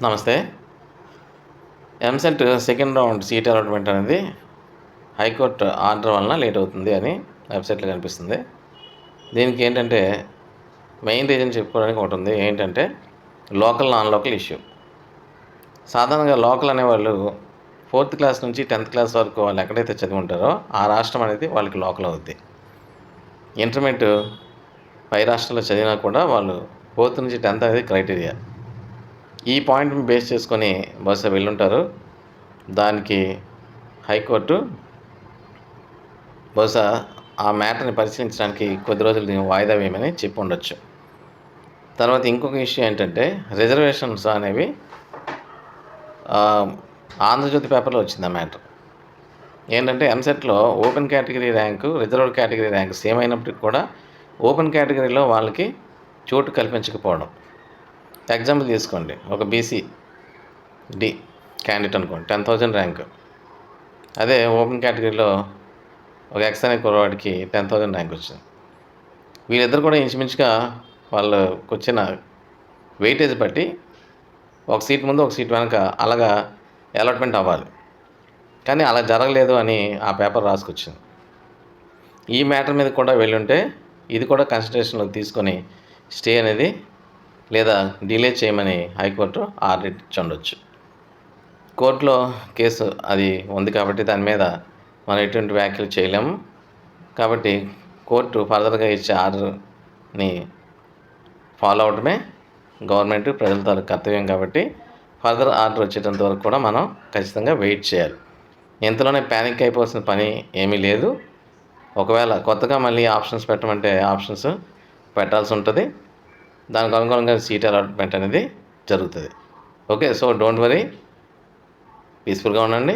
నమస్తే. EAMCET second round seat allotment అనేది high court order వలన లేట్ అవుతుంది అని వెబ్‌సైట్‌లో కనిపిస్తుంది. దీనికి ఏంటంటే మెయిన్ రీజన్ చెప్పుకోవడానికి ఒకటుంది. ఏంటంటే లోకల్, నాన్ లోకల్ ఇష్యూ. సాధారణంగా లోకల్ అనేవాళ్ళు 4థ్ క్లాస్ నుంచి 10థ్ క్లాస్ వరకు వాళ్ళు ఎక్కడైతే చదివి ఉంటారో ఆ రాష్ట్రం అనేది వాళ్ళకి లోకల్ అవుద్ది. ఇంటర్మీడియేట్ పై రాష్ట్రాల్లో చదివినా కూడా వాళ్ళు 4థ్ నుంచి 10థ్ అనేది క్రైటీరియా. ఈ పాయింట్‌ని బేస్ చేసుకొని బహుశా వెళ్ళుంటారు. దానికి హైకోర్టు బహుశా ఆ మ్యాటర్‌ని పరిశీలించడానికి కొద్ది రోజులు దీన్ని వాయిదా వేయమని చెప్పుండొచ్చు. తర్వాత ఇంకొక ఇష్యూ ఏంటంటే రిజర్వేషన్స్ అనేవి ఆంధ్రజ్యోతి పేపర్‌లో వచ్చింది ఆ మ్యాటర్. ఏంటంటే ఎంసెట్‌లో open category rank, reserved category rank same అయినప్పటికి కూడా ఓపెన్ కేటగిరీలో వాళ్ళకి చోటు కల్పించకపోవడం. ఎగ్జాంపుల్ తీసుకోండి. ఒక బీసీ డి క్యాండిడేట్ అనుకోండి 10,000 ర్యాంకు. అదే ఓపెన్ కేటగిరీలో ఒక ఎక్స్ అనే కుర్రవాడికి 10,000 ర్యాంక్ వచ్చింది. వీళ్ళిద్దరు కూడా ఇంచుమించుగా వాళ్ళకొచ్చిన వెయిటేజ్ బట్టి ఒక సీట్ ముందు, ఒక సీట్ వెనక అలాగా అలాట్‌మెంట్ అవ్వాలి. కానీ అలా జరగలేదు అని ఆ పేపర్ రాసుకొచ్చింది. ఈ మ్యాటర్ మీద కూడా వెళ్ళుంటే ఇది కూడా కన్సిడరేషన్‌లోకి తీసుకొని స్టే అనేది లేదా డిలే చేయమని హైకోర్టు ఆర్డర్ ఇచ్చుండొచ్చు. కోర్టులో కేసు అది ఉంది కాబట్టి దాని మీద మనం ఎటువంటి వ్యాఖ్యలు చేయలేము. కాబట్టి కోర్టు ఫర్దర్‌గా ఇచ్చే ఆర్డర్‌ని ఫాలో అవ్వడమే గవర్నమెంట్ ప్రజల తాలూకు కర్తవ్యం కాబట్టి ఫర్దర్ ఆర్డర్ వచ్చేటంత వరకు కూడా మనం ఖచ్చితంగా వెయిట్ చేయాలి. ఇంతలోనే ప్యానిక్ అయిపోవాల్సిన పని ఏమీ లేదు. ఒకవేళ కొత్తగా మళ్ళీ ఆప్షన్స్ పెట్టమంటే ఆప్షన్స్ పెట్టాల్సి ఉంటుంది. దానికి అనుగుణంగా సీట్ అలాట్‌మెంట్ అనేది జరుగుతుంది. ఓకే. So don't worry. పీస్‌ఫుల్‌గా ఉండండి.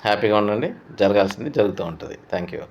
హ్యాపీగా ఉండండి. జరగాల్సింది జరుగుతూ ఉంటుంది. Thank you.